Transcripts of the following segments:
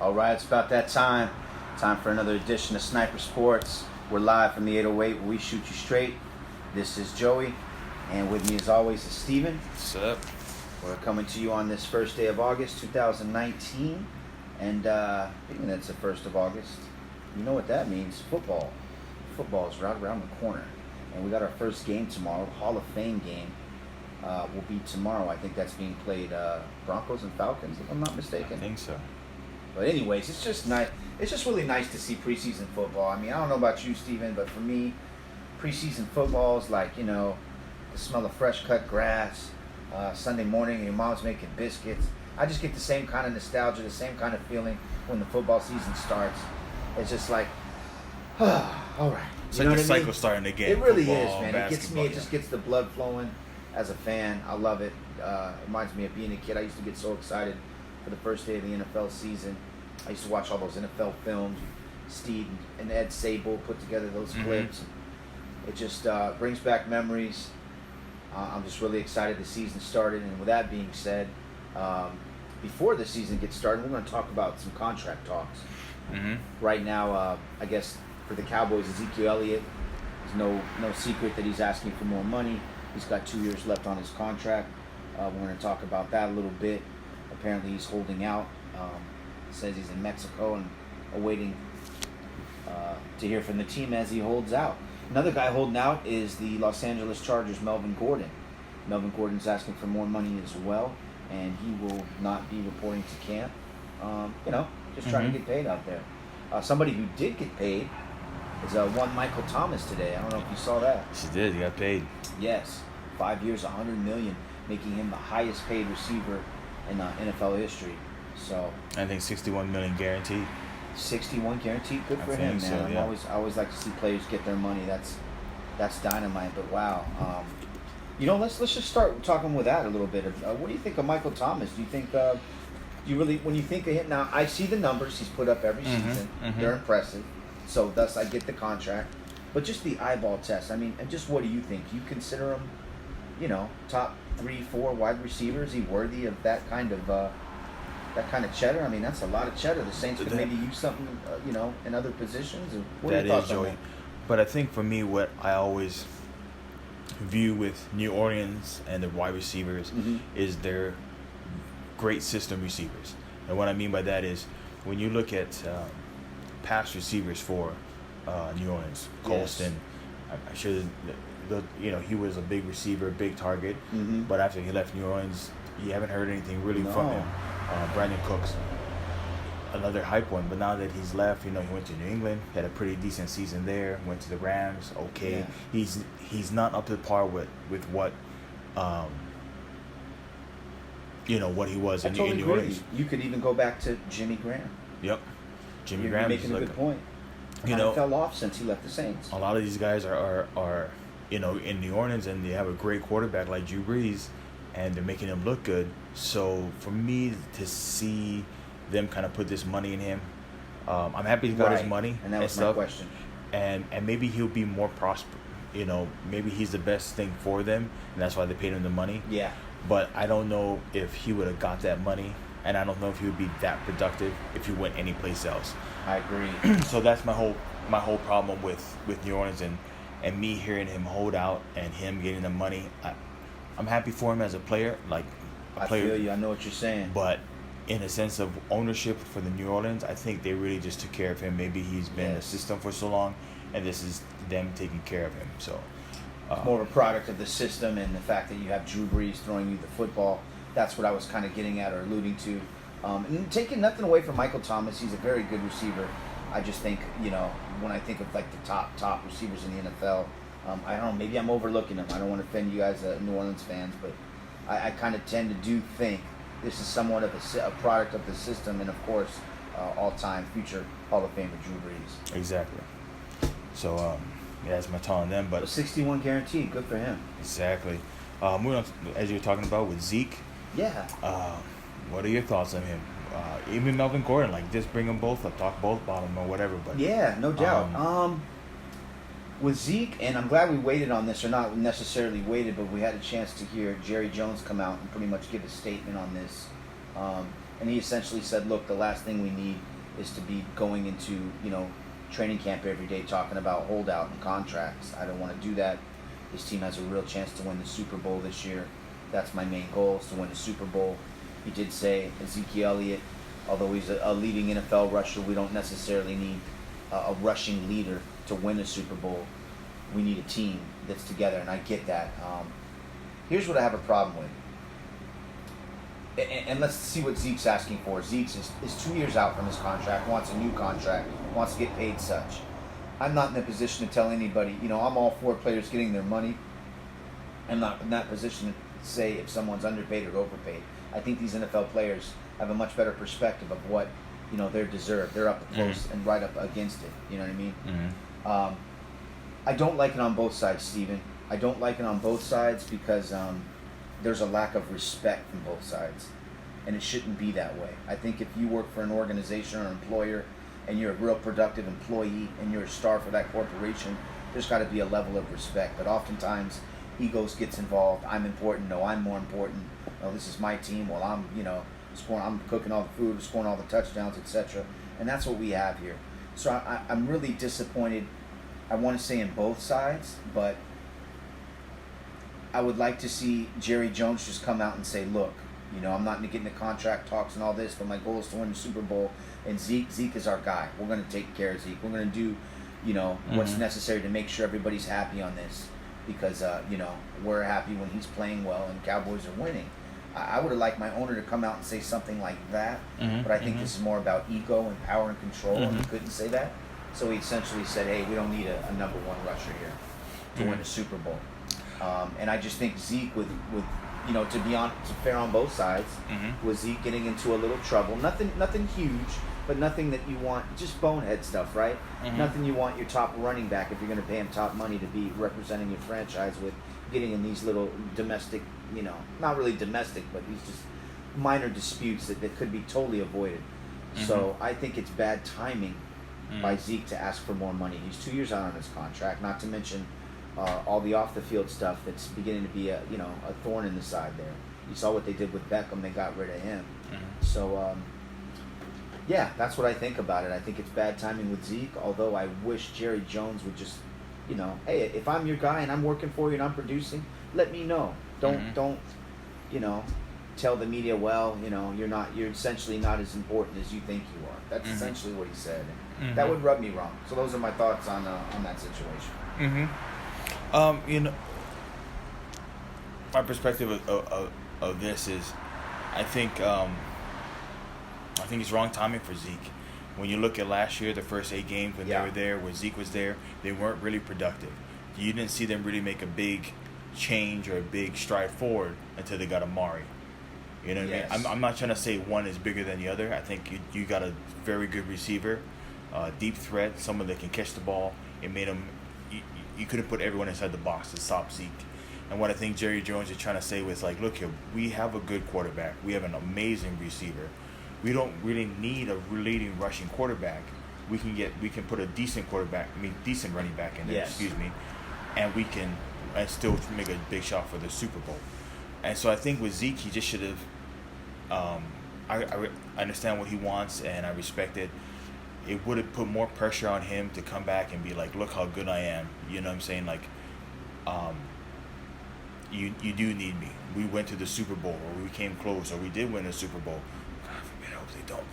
All right, it's about that time. Time for another edition of Sniper Sports. We're live from the 808 where we shoot you straight. This is Joey, and with me as always is Steven. What's up? We're coming to you on this first day of August 2019. And thinking that's the 1st of August. You know what that means. Football. Football is right around the corner. And we got our first game tomorrow, the Hall of Fame game. Will be tomorrow. I think that's being played Broncos and Falcons, if I'm not mistaken. I think so. But anyways, it's just nice. It's just really nice to see preseason football. I mean, I don't know about you, Steven, but for me, preseason football is like, you know, the smell of fresh cut grass, Sunday morning and your mom's making biscuits. I just get the same kind of nostalgia, the same kind of feeling when the football season starts. It's just like, all right. It's You like know the what I mean? cycle starting again. It really Football, is, man. It gets me. It basketball, just gets the blood flowing. As a fan, I love it. It reminds me of being a kid. I used to get so excited for the first day of the NFL season. I used to watch all those NFL films. Steve and Ed Sable put together those clips. It just brings back memories. I'm just really excited the season started. And with that being said, before the season gets started, we're going to talk about some contract talks. Right now, I guess for the Cowboys, Ezekiel Elliott, it's no secret that he's asking for more money. He's got 2 years left on his contract. We're going to talk about that a little bit. Apparently, he's holding out. Says he's in Mexico and awaiting to hear from the team as he holds out. Another guy holding out is the Los Angeles Chargers' Melvin Gordon. Melvin Gordon's asking for more money as well, and he will not be reporting to camp. Just trying to get paid out there. Somebody who did get paid is one Michael Thomas today. I don't know if you saw that. She did. He got paid. Yes, 5 years, $100 million, making him the highest paid receiver in NFL history. So I think $61 million guaranteed. 61 guaranteed. Good for him, man. So, yeah. I always like to see players get their money. That's dynamite. But wow, let's just start talking with that a little bit. What do you think of Michael Thomas? Do you think when you think of him now? I see the numbers he's put up every season. They're impressive. So thus I get the contract. But just the eyeball test. I mean, and just what do you think? Do you consider him, top 3-4 wide receivers? Is he worthy of that kind of cheddar? I mean, that's a lot of cheddar. The Saints could maybe use something, in other positions. What are your thoughts on that? But I think for me, what I always view with New Orleans and the wide receivers is their great system receivers. And what I mean by that is when you look at past receivers for New Orleans, Colston, I'm sure he was a big receiver, big target. But after he left New Orleans, you haven't heard anything really from him. Brandon Cooks, another hype one, but now that he's left, he went to New England, had a pretty decent season there, went to the Rams, okay. Yeah. He's not up to par with what what he was in New Orleans. You could even go back to Jimmy Graham. Yep. Jimmy You're Graham making a good point. Fell off since he left the Saints. A lot of these guys are in New Orleans, and they have a great quarterback like Drew Brees, and they're making him look good. So for me to see them kind of put this money in him, I'm happy he got his money. And that was my question. And maybe he'll be more prosperous. Maybe he's the best thing for them, and that's why they paid him the money. Yeah. But I don't know if he would have got that money, and I don't know if he would be that productive if he went anyplace else. I agree. So that's my whole problem with New Orleans and me hearing him hold out and him getting the money. I'm happy for him as a player, I feel you. I know what you're saying. But in a sense of ownership for the New Orleans, I think they really just took care of him. Maybe he's been in the system for so long, and this is them taking care of him. So it's more of a product of the system and the fact that you have Drew Brees throwing you the football. That's what I was kind of getting at or alluding to. And taking nothing away from Michael Thomas, he's a very good receiver. I just think, when I think of like the top receivers in the NFL, I don't know, maybe I'm overlooking them. I don't want to offend you guys, New Orleans fans, but I kind of tend to do think this is somewhat of a product of the system, and of course, all-time future Hall of Famer Drew Brees. Exactly. So, that's my thought on them. But 61 guaranteed, good for him. Exactly. Moving on, as you were talking about with Zeke. Yeah. What are your thoughts on him? Even Melvin Gordon, just bring them both up, talk both about them or whatever. But yeah, no doubt. With Zeke, and I'm glad we waited on this, or not necessarily waited, but we had a chance to hear Jerry Jones come out and pretty much give a statement on this. and he essentially said, look, the last thing we need is to be going into, training camp every day talking about holdout and contracts. I don't want to do that. This team has a real chance to win the Super Bowl this year. That's my main goal, is to win the Super Bowl. He did say Ezekiel Elliott, although he's a leading NFL rusher, we don't necessarily need a rushing leader to win a Super Bowl. We need a team that's together, and I get that. Here's what I have a problem with. And let's see what Zeke's asking for. Zeke is 2 years out from his contract, wants a new contract, wants to get paid such. I'm not in a position to tell anybody, I'm all for players getting their money. I'm not in that position to say if someone's underpaid or overpaid. I think these NFL players have a much better perspective of what, they're deserved. They're up close and right up against it. You know what I mean? Mm-hmm. I don't like it on both sides, Steven. I don't like it on both sides because there's a lack of respect from both sides, and it shouldn't be that way. I think if you work for an organization or an employer and you're a real productive employee and you're a star for that corporation, there's got to be a level of respect. But oftentimes egos gets involved. I'm important. No, I'm more important. Oh, this is my team. Well, I'm I'm cooking all the food, scoring all the touchdowns, etc. And that's what we have here. So I'm really disappointed. I want to say in both sides, but I would like to see Jerry Jones just come out and say, look, I'm not getting the contract talks and all this, but my goal is to win the Super Bowl, and Zeke is our guy. We're going to take care of Zeke. We're going to do, what's necessary to make sure everybody's happy on this, because, we're happy when he's playing well and Cowboys are winning. I would have liked my owner to come out and say something like that, but I think this is more about ego and power and control, and he couldn't say that. So he essentially said, hey, we don't need a number one rusher here to win the Super Bowl. And I just think Zeke, with to be fair on both sides, was Zeke getting into a little trouble. Nothing huge, but nothing that you want, just bonehead stuff, right? Nothing you want your top running back, if you're going to pay him top money, to be representing your franchise with, getting in these little domestic, not really domestic, but these just minor disputes that could be totally avoided. So I think it's bad timing by Zeke to ask for more money. He's 2 years out on his contract, not to mention all the off the field stuff that's beginning to be a thorn in the side there. You saw what they did with Beckham; they got rid of him. So yeah, that's what I think about it. I think it's bad timing with Zeke. Although I wish Jerry Jones would just, hey, if I'm your guy and I'm working for you and I'm producing, let me know. Don't tell the media, well, you're essentially not as important as you think you are. That's essentially what he said. That would rub me wrong. So those are my thoughts on that situation. My perspective of this is, I think it's wrong timing for Zeke. When you look at last year, the first 8 games when they were there, when Zeke was there, they weren't really productive. You didn't see them really make a big change or a big stride forward until they got Amari. You know what I mean? I'm not trying to say one is bigger than the other. I think you got a very good receiver, deep threat, someone that can catch the ball. It made him. You couldn't put everyone inside the box to stop Zeke. And what I think Jerry Jones is trying to say was like, look here, we have a good quarterback. We have an amazing receiver. We don't really need a leading rushing quarterback. We can put a decent running back in there. And we can still make a big shot for the Super Bowl. And so I think with Zeke, he just should have. I understand what he wants, and I respect it. It would have put more pressure on him to come back and be like, look how good I am. You know what I'm saying? Like, you do need me. We went to the Super Bowl, or we came close, or we did win a Super Bowl. God forbid, I hope they don't.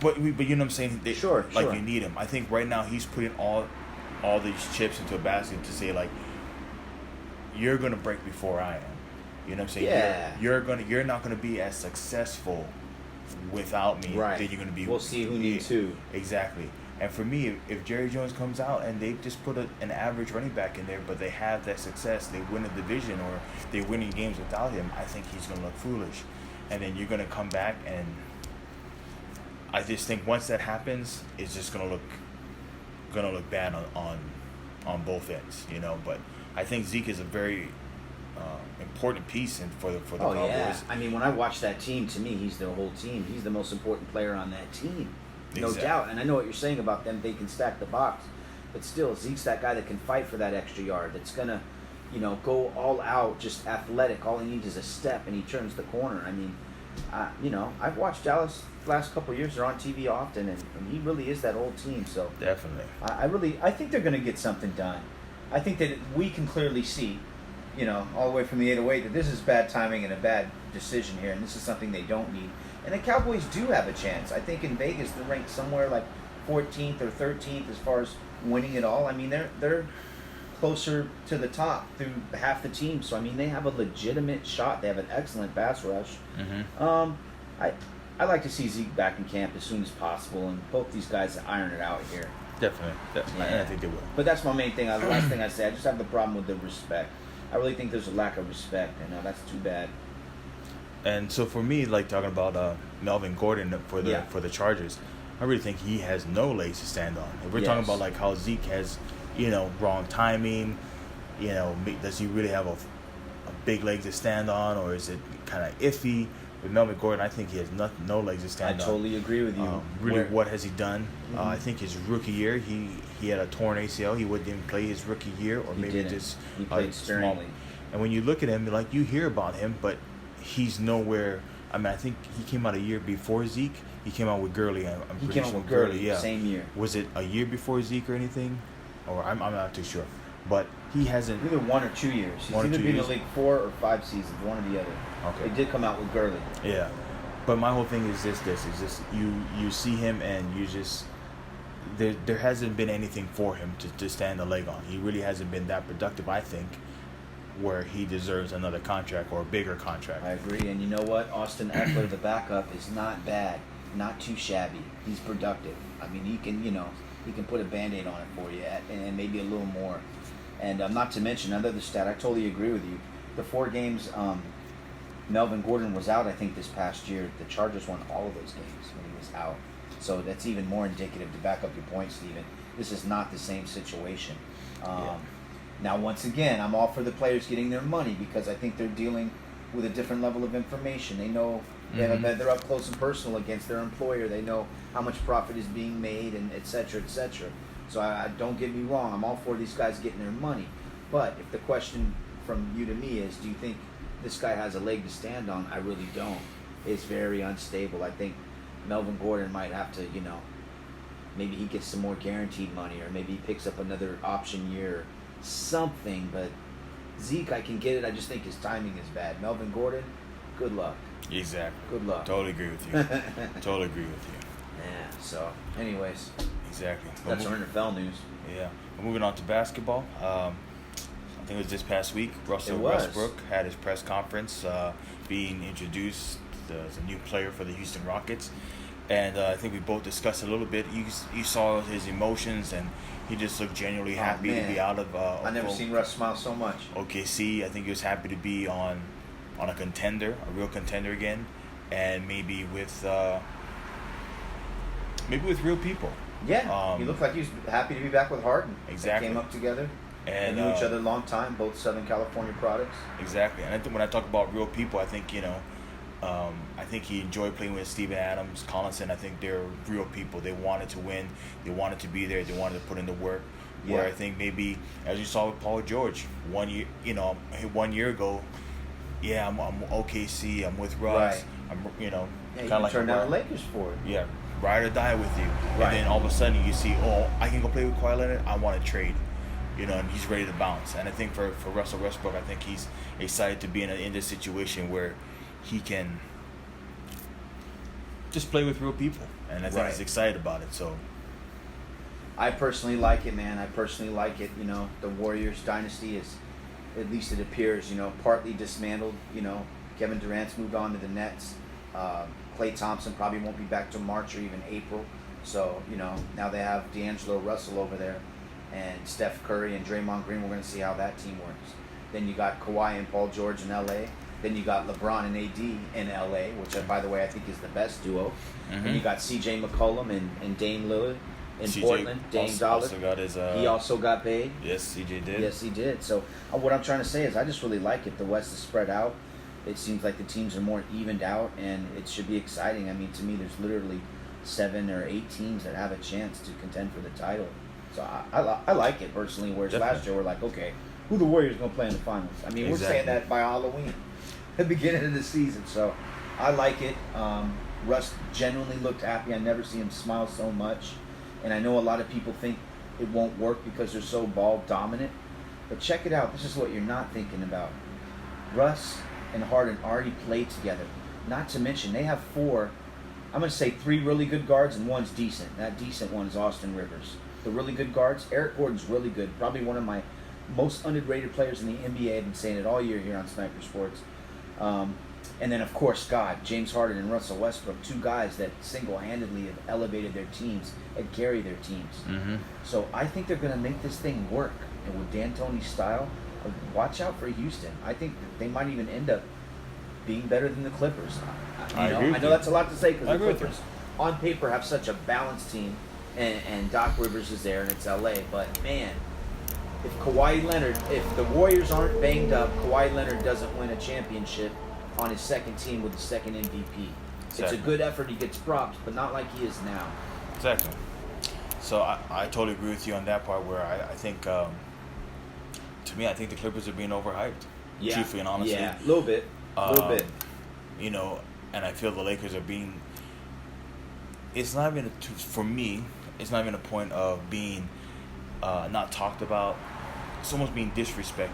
But you know what I'm saying? Sure. You need him. I think right now he's putting all these chips into a basket to say, like, you're gonna break before I am. You know what I'm saying? Yeah. You're not gonna be as successful without me. Right. Then you're gonna be. We'll see who needs who. Exactly. And for me, if Jerry Jones comes out and they just put an average running back in there, but they have that success, they win a division or they're winning games without him, I think he's gonna look foolish. And then you're gonna come back, and I just think once that happens, it's just gonna look bad on both ends, But I think Zeke is a very important piece for the Cowboys. Yeah. I mean, when I watch that team, to me, he's the whole team. He's the most important player on that team, no doubt. And I know what you're saying about them; they can stack the box, but still, Zeke's that guy that can fight for that extra yard. That's gonna, go all out, just athletic. All he needs is a step, and he turns the corner. I mean, I've watched Dallas the last couple of years. They're on TV often, and he really is that old team. So Definitely. I think they're going to get something done. I think that we can clearly see, all the way from the 808, that this is bad timing and a bad decision here, and this is something they don't need. And the Cowboys do have a chance. I think in Vegas they're ranked somewhere like 14th or 13th as far as winning it all. I mean, they're closer to the top through half the team. So I mean, they have a legitimate shot. They have an excellent pass rush. Mm-hmm. I like to see Zeke back in camp as soon as possible, and both these guys iron it out here. Definitely. Yeah. I think they will. But that's my main thing. The last thing I say, I just have the problem with the respect. I really think there's a lack of respect, and that's too bad. And so for me, like talking about Melvin Gordon for the Chargers, I really think he has no legs to stand on. If we're talking about like how Zeke has, wrong timing, does he really have a big leg to stand on, or is it kind of iffy? With Melvin Gordon, I think he has no legs to stand on. I totally agree with you. Really, what has he done? Mm-hmm. I think his rookie year, he had a torn ACL. He didn't play his rookie year, or maybe just he played sparingly. And when you look at him, like you hear about him, but he's nowhere. I mean, I think he came out a year before Zeke. He came out with Gurley. I'm he pretty came sure out with Gurley, yeah. Same year. Was it a year before Zeke or anything? Or I'm not too sure. But he hasn't. Either 1 or 2 years. He's either been in the league 4 or 5 seasons, one or the other. Okay. He did come out with Gurley. Yeah. But my whole thing is this is just you see him and you just there hasn't been anything for him to stand a leg on. He really hasn't been that productive, I think, where he deserves another contract or a bigger contract. I agree, and you know what? Austin Eckler, the backup, is not bad, not too shabby. He's productive. I mean, he can put a Band-Aid on it for you, and maybe a little more. And not to mention another stat, I totally agree with you. The 4 games Melvin Gordon was out, I think, this past year, the Chargers won all of those games when he was out. So that's even more indicative to back up your point, Steven. This is not the same situation. Now, once again, I'm all for the players getting their money because I think they're dealing with a different level of information. They know they're up close and personal against their employer. They know how much profit is being made, and et cetera, et cetera. So I don't get me wrong. I'm all for these guys getting their money. But if the question from you to me is, do you think this guy has a leg to stand on? I really don't. It's very unstable. I think Melvin Gordon might have to, maybe he gets some more guaranteed money, or maybe he picks up another option year or something. But Zeke, I can get it. I just think his timing is bad. Melvin Gordon, good luck. Exactly. Good luck. Totally agree with you. Totally agree with you. Yeah, so anyways. Exactly. That's our NFL news. Yeah. We're moving on to basketball. I think it was this past week. Russell Westbrook had his press conference being introduced as a new player for the Houston Rockets. And I think we both discussed it a little bit. You saw his emotions, and he just looked genuinely happy to be out of I've never seen Russ smile so much. OKC. I think he was happy to be on a contender, a real contender again, and maybe with real people. Yeah, he looked like he was happy to be back with Harden. Exactly. They came up together. And they knew each other a long time, both Southern California products. Exactly. And I think when I talk about real people, I think, I think he enjoyed playing with Steven Adams, Collinson. I think they're real people. They wanted to win. They wanted to be there. They wanted to put in the work. Yeah. Where I think maybe, as you saw with Paul George, 1 year, 1 year ago, I'm OKC. I'm with Russ. Right. I'm, kind of like turn down the Lakers for it. Yeah, ride or die with you. Right. And then all of a sudden you see, I can go play with Kawhi Leonard. I want to trade. And he's ready to bounce. And I think for Russell Westbrook, I think he's excited to be in this situation where he can just play with real people. And I think he's excited about it. So I personally like it, man. I personally like it. The Warriors dynasty is, at least it appears, partly dismantled. Kevin Durant's moved on to the Nets. Klay Thompson probably won't be back till March or even April. So, now they have D'Angelo Russell over there. And Steph Curry and Draymond Green. We're going to see how that team works. Then you got Kawhi and Paul George in L.A. Then you got LeBron and AD in L.A., which, by the way, I think is the best duo. Mm-hmm. And you got C.J. McCollum and Dame Lillard in Portland. Dame Dollar. He also got paid. Yes, C.J. did. Yes, he did. So what I'm trying to say is I just really like it. The West is spread out. It seems like the teams are more evened out, and it should be exciting. I mean, to me, there's literally 7 or 8 teams that have a chance to contend for the title. So I like it personally, whereas last year we're like, okay, who the Warriors going to play in the finals. I mean, we're saying Exactly. that by Halloween, the beginning of the season. So I like it. Russ genuinely looked happy. I never see him smile so much. And I know a lot of people think it won't work because they're so ball dominant. But check it out. This is what you're not thinking about. Russ and Harden already played together. Not to mention, they have I'm going to say 3 really good guards and one's decent. That decent one is Austin Rivers. The really good guards, Eric Gordon's really good. Probably one of my most underrated players in the NBA. I've been saying it all year here on Sniper Sports. And then, of course, James Harden and Russell Westbrook, 2 guys that single-handedly have elevated their teams and carry their teams. Mm-hmm. So I think they're going to make this thing work. And with D'Antoni's style, watch out for Houston. I think they might even end up being better than the Clippers. I agree with I know you. that's a lot to say because I the agree with Clippers, on paper, have such a balanced team, and Doc Rivers is there, and it's LA. But man, if the Warriors aren't banged up, Kawhi Leonard doesn't win a championship on his second team with the second MVP. It's Exactly. a good effort. He gets props, but not like he is now. Exactly. So I totally agree with you on that part where I think, to me, I think the Clippers are being overhyped. Yeah. Truthfully and honestly. Yeah, a little bit. A little bit. You know, and I feel the Lakers are being. It's not even for me. It's not even a point of being not talked about. It's almost being disrespected.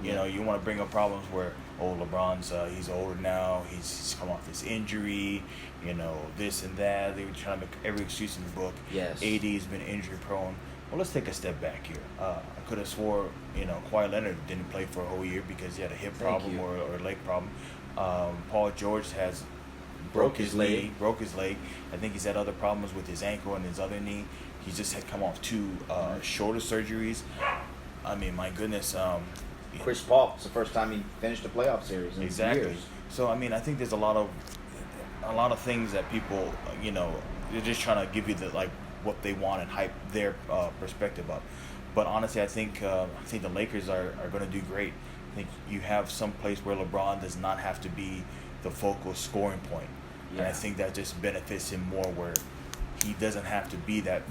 You know, you want to bring up problems where LeBron's he's older now. He's come off this injury. You know, this and that. They were trying to make every excuse in the book. Yes. AD's been injury prone. Well, let's take a step back here. I could have swore, Kawhi Leonard didn't play for a whole year because he had a hip problem or a leg problem. Paul George has broke his leg. I think he's had other problems with his ankle and his other knee. He's just had come off 2 shoulder surgeries. I mean, my goodness. Chris Paul, it's the first time he finished a playoff series in Exactly. years. So I mean, I think there's a lot of things that people, they're just trying to give you what they want and hype their perspective up. But honestly, I think the Lakers are going to do great. I think you have some place where LeBron does not have to be the focal scoring point, and I think that just benefits him more where he doesn't have to be that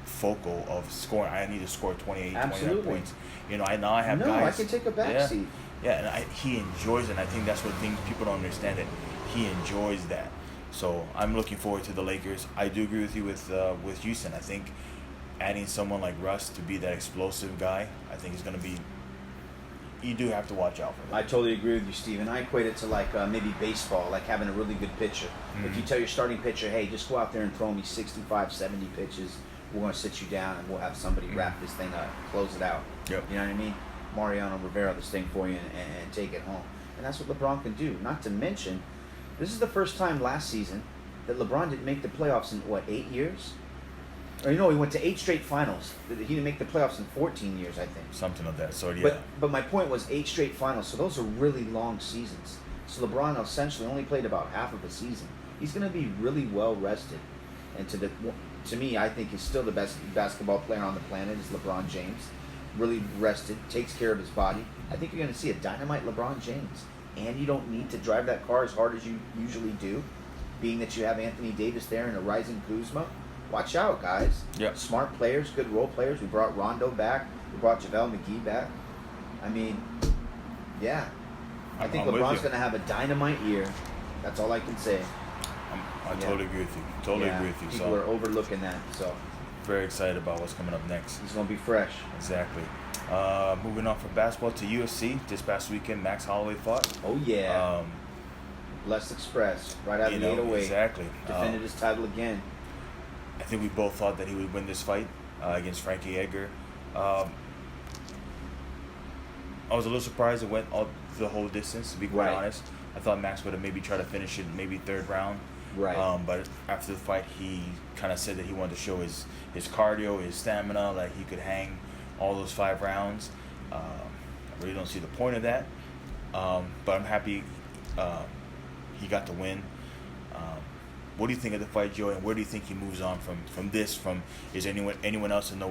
focal of scoring. I need to score 28, 29 points. I have guys. I can take a back seat. Yeah, and he enjoys it. And I think that's what things people don't understand it. He enjoys that. So I'm looking forward to the Lakers. I do agree with you with Houston. I think adding someone like Russ to be that explosive guy, I think is going to be. You do have to watch out for that. I totally agree with you, Steven. I equate it to maybe baseball, like having a really good pitcher. Mm-hmm. If you tell your starting pitcher, hey, just go out there and throw me 65, 70 pitches, we're going to sit you down and we'll have somebody wrap this thing up, close it out. Yep. You know what I mean? Mariano Rivera this thing for you and take it home. And that's what LeBron can do. Not to mention, this is the first time last season that LeBron didn't make the playoffs in, 8 years? Or he went to 8 straight finals. He didn't make the playoffs in 14 years, I think. Something of that sort, yeah. But my point was 8 straight finals, so those are really long seasons. So LeBron essentially only played about half of a season. He's going to be really well rested. And to me, I think he's still the best basketball player on the planet is LeBron James. Really rested, takes care of his body. I think you're going to see a dynamite LeBron James. And you don't need to drive that car as hard as you usually do, being that you have Anthony Davis there and a rising Kuzma. Watch out, guys. Yep. Smart players, good role players. We brought Rondo back. We brought JaVale McGee back. I mean, yeah. I think LeBron's going to have a dynamite year. That's all I can say. I totally agree with you. Totally agree with you. People are overlooking that. So very excited about what's coming up next. He's going to be fresh. Exactly. Moving on from basketball to UFC. This past weekend, Max Holloway fought. Oh, yeah. Blessed Express, right out of the 808. Exactly. Defended his title again. I think we both thought that he would win this fight against Frankie Edgar. I was a little surprised it went the whole distance, to be quite honest. I thought Max would have maybe tried to finish it maybe 3rd round. Right. But after the fight, he kind of said that he wanted to show his cardio, his stamina, like he could hang all those 5 rounds. I really don't see the point of that. But I'm happy he got the win. What do you think of the fight, Joe? And where do you think he moves on from this? Is anyone else in the?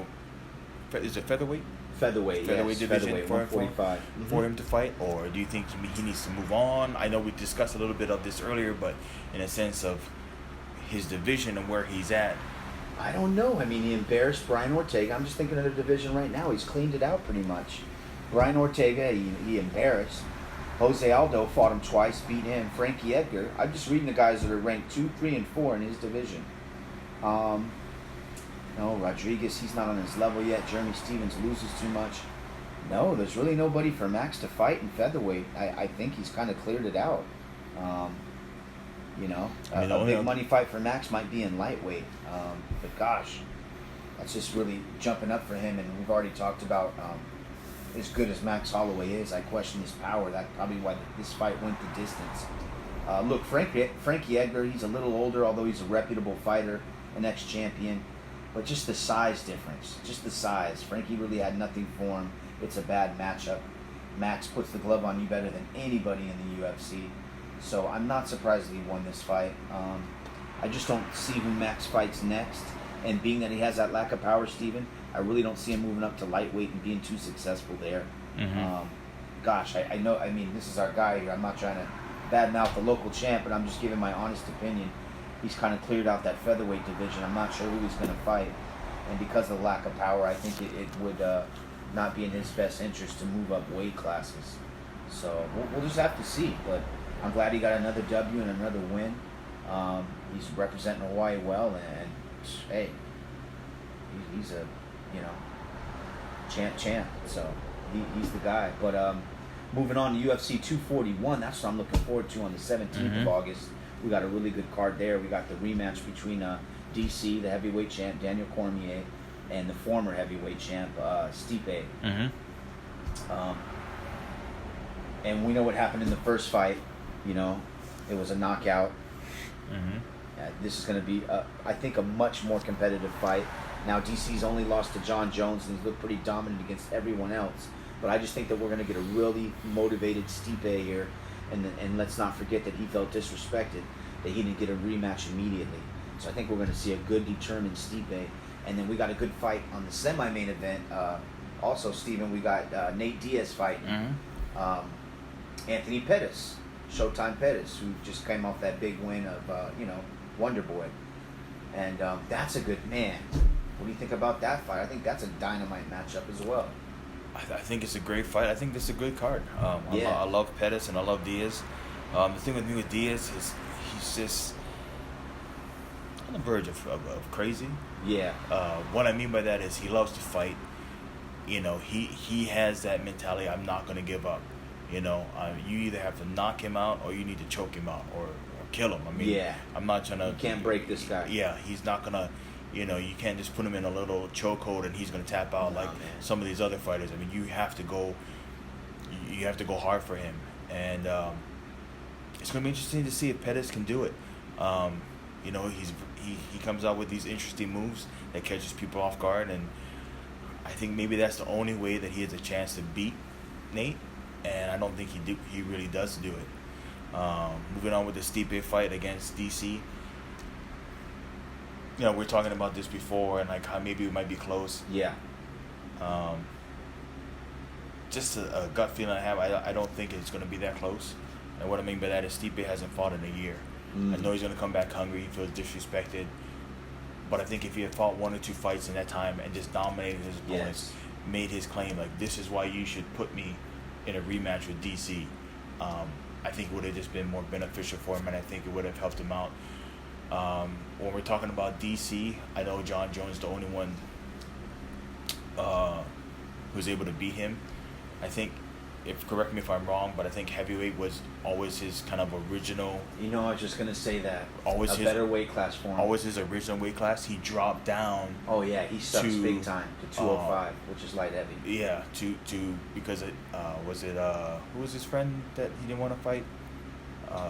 Is it featherweight? Featherweight division featherweight, for 145. For him to fight, or do you think he needs to move on? I know we discussed a little bit of this earlier, but in a sense of his division and where he's at. I don't know. I mean, he embarrassed Brian Ortega. I'm just thinking of the division right now. He's cleaned it out pretty much. Brian Ortega, he embarrassed. Jose Aldo fought him twice, beat him. Frankie Edgar. I'm just reading the guys that are ranked 2, 3, and 4 in his division. No, Rodriguez, he's not on his level yet. Jeremy Stevens loses too much. No, there's really nobody for Max to fight in featherweight. I think he's kind of cleared it out. A big money fight for Max might be in lightweight. But gosh, that's just really jumping up for him. And we've already talked about as good as Max Holloway is, I question his power. That's probably why this fight went the distance. Look, Frankie Edgar, he's a little older, although he's a reputable fighter, an ex-champion. But just the size difference, just the size. Frankie really had nothing for him. It's a bad matchup. Max puts the glove on you better than anybody in the UFC. So I'm not surprised that he won this fight. I just don't see who Max fights next. And being that he has that lack of power, Steven, I really don't see him moving up to lightweight and being too successful there. I know, this is our guy here. I'm not trying to badmouth the local champ, but I'm just giving my honest opinion. He's kind of cleared out that featherweight division. I'm not sure who he's going to fight. And because of the lack of power, I think it would not be in his best interest to move up weight classes. So we'll just have to see. But I'm glad he got another W and another win. He's representing Hawaii well, and hey, he's a champ. So he's the guy. But moving on to UFC 241, that's what I'm looking forward to on the 17th of August. We got a really good card there. We got the rematch between DC, the heavyweight champ, Daniel Cormier, and the former heavyweight champ, Stipe. And we know what happened in the first fight. It was a knockout. This is going to be, I think, a much more competitive fight. Now, DC's only lost to John Jones, and he's looked pretty dominant against everyone else. But I just think that we're going to get a really motivated Stipe here. And let's not forget that he felt disrespected, that he didn't get a rematch immediately. So I think we're going to see a good, determined Stipe. And then we got a good fight on the semi-main event. Also, Steven, we got Nate Diaz fighting Anthony Pettis, Showtime Pettis, who just came off that big win of, Wonder Boy. And that's a good man. What do you think about that fight? I think that's a dynamite matchup as well. I think it's a great fight. I think this is a good card. I love Pettis and I love Diaz. The thing with me with Diaz is he's just on the verge of crazy. Yeah. What I mean by that is he loves to fight. He has that mentality. I'm not going to give up. You either have to knock him out or you need to choke him out or kill him. I'm not trying to. You can't break this guy. Yeah, he's not gonna. You can't just put him in a little chokehold and he's gonna tap out some of these other fighters. You have to go. You have to go hard for him, and it's gonna be interesting to see if Pettis can do it. He comes out with these interesting moves that catches people off guard, and I think maybe that's the only way that he has a chance to beat Nate, and I don't think he really does do it. Moving on with the Stipe fight against DC. We're talking about this before, and how maybe it might be close. Yeah. Just a gut feeling I have. I don't think it's going to be that close. And what I mean by that is Stipe hasn't fought in a year. I know he's going to come back hungry. He feels disrespected. But I think if he had fought 1 or 2 fights in that time and just dominated his opponents, made his claim, this is why you should put me in a rematch with DC, I think it would have just been more beneficial for him, and I think it would have helped him out. When we're talking about DC, I know John Jones is the only one who's able to beat him. I think, correct me if I'm wrong, but I think heavyweight was always his kind of original. I was just gonna say that. Always a better weight class for him. Always his original weight class. He dropped down. Oh yeah, he sucks big time to 205, which is light heavy. Yeah, because who was his friend that he didn't want to fight?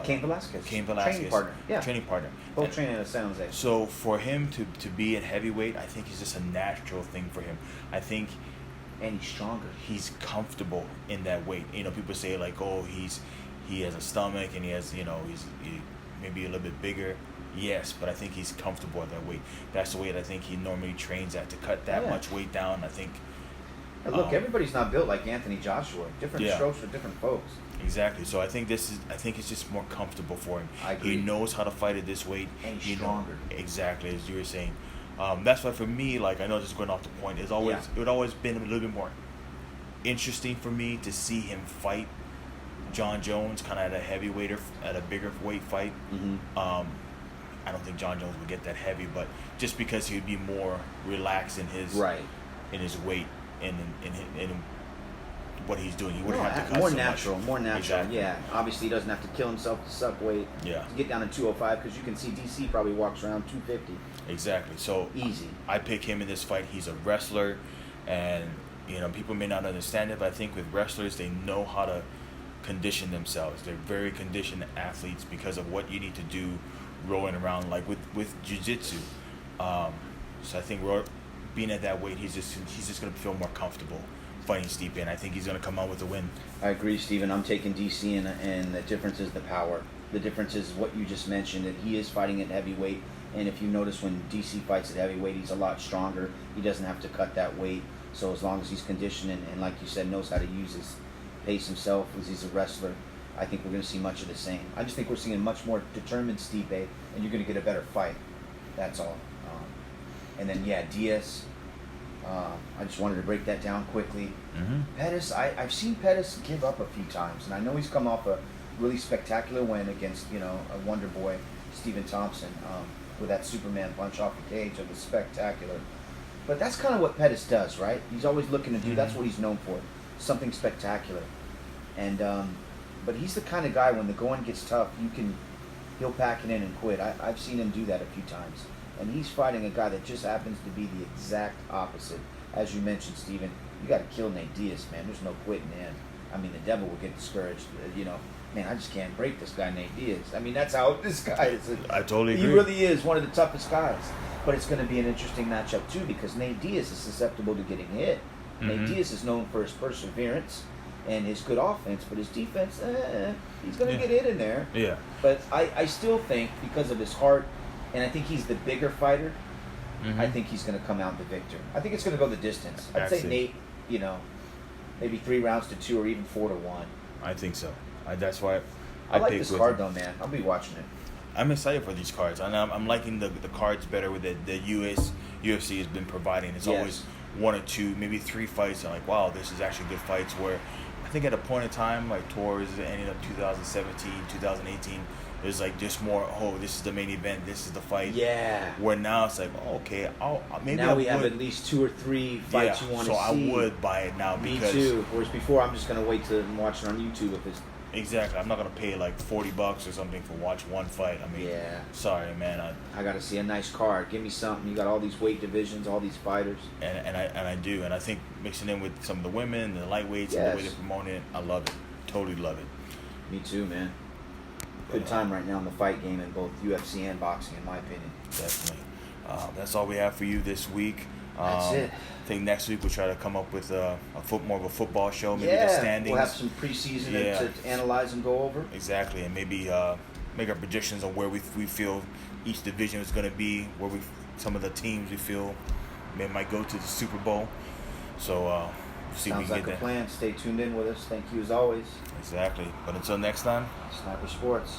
Cain Velasquez. Training partner. Yeah. Training partner. Both training at San Jose. So for him to be at heavyweight, I think it's just a natural thing for him. I think. And he's stronger. He's comfortable in that weight. People say he has a stomach and he has he maybe a little bit bigger. Yes, but I think he's comfortable at that weight. That's the weight I think he normally trains at, to cut that much weight down. I think. And look, everybody's not built like Anthony Joshua. Different strokes for different folks. Exactly. So I think it's just more comfortable for him. I agree. He knows how to fight at this weight. And he's stronger. Exactly, as you were saying. That's why for me, I know just going off the point, it would always been a little bit more interesting for me to see him fight John Jones kind of at a bigger weight fight. I don't think John Jones would get that heavy, but just because he would be more relaxed in his weight and in what he's doing, he wouldn't have to cut more so natural, much. more natural. Exactly. Yeah, obviously he doesn't have to kill himself to suck weight. Yeah. To get down to 205, because you can see DC probably walks around 250. Exactly. So easy. I pick him in this fight. He's a wrestler, and people may not understand it, but I think with wrestlers, they know how to condition themselves. They're very conditioned athletes because of what you need to do rolling around, like with jiu-jitsu. So I think being at that weight, he's just going to feel more comfortable fighting Stipe, and I think he's going to come out with a win. I agree, Steven. I'm taking DC, and the difference is the power. The difference is what you just mentioned, that he is fighting at heavyweight, and if you notice when DC fights at heavyweight, he's a lot stronger. He doesn't have to cut that weight, so as long as he's conditioned and like you said, knows how to use his pace himself, because he's a wrestler, I think we're going to see much of the same. I just think we're seeing a much more determined Stipe, and you're going to get a better fight. That's all. And then, Diaz. I just wanted to break that down quickly. Pettis, I've seen Pettis give up a few times, and I know he's come off a really spectacular win against, a wonder boy, Stephen Thompson, with that Superman punch off the cage. It was spectacular. But that's kind of what Pettis does, right? He's always looking to do, that's what he's known for, something spectacular. And but he's the kind of guy, when the going gets tough, he'll pack it in and quit. I've seen him do that a few times. And he's fighting a guy that just happens to be the exact opposite. As you mentioned, Steven, you got to kill Nate Diaz, man. There's no quitting him. I mean, the devil will get discouraged. Man, I just can't break this guy, Nate Diaz. I mean, that's how this guy is. I totally agree. He really is one of the toughest guys. But it's going to be an interesting matchup, too, because Nate Diaz is susceptible to getting hit. Nate Diaz is known for his perseverance and his good offense, but his defense, he's going to get hit in there. Yeah. But I still think, because of his heart, and I think he's the bigger fighter, I think he's going to come out the victor. I think it's going to go the distance. I'd say Nate, maybe 3 rounds to 2 or even 4 to 1. I think so. That's why I like this card, though, man. I'll be watching it. I'm excited for these cards. I'm liking the cards better with the UFC has been providing. It's always 1 or 2, maybe 3 fights. I'm like, wow, this is actually good fights. Where I think at a point in time, like towards the end of 2017, 2018, there's like just more, this is the main event, this is the fight. Yeah. Where now it's like, okay, maybe now we have at least 2 or 3 fights you want to see. So I would buy it now. Me because too. Whereas before, I'm just going to wait to watch it on YouTube if it's... Exactly. I'm not going to pay like $40 or something for watch one fight. I mean, sorry, man. I got to see a nice card. Give me something. You got all these weight divisions, all these fighters. And I do. And I think mixing in with some of the women, the lightweights, and the way they're promoting it, I love it. Totally love it. Me too, man. Good time right now in the fight game in both UFC and boxing, in my opinion. Definitely. That's all we have for you this week. That's it. I think next week we'll try to come up with more of a football show. Maybe the standings. We'll have some preseason to analyze and go over. Exactly, and maybe make our predictions on where we feel each division is going to be, where some of the teams we feel might go to the Super Bowl. So see if we can get that. Sounds like a plan. Stay tuned in with us. Thank you as always. Exactly. But until next time, Sniper Sports.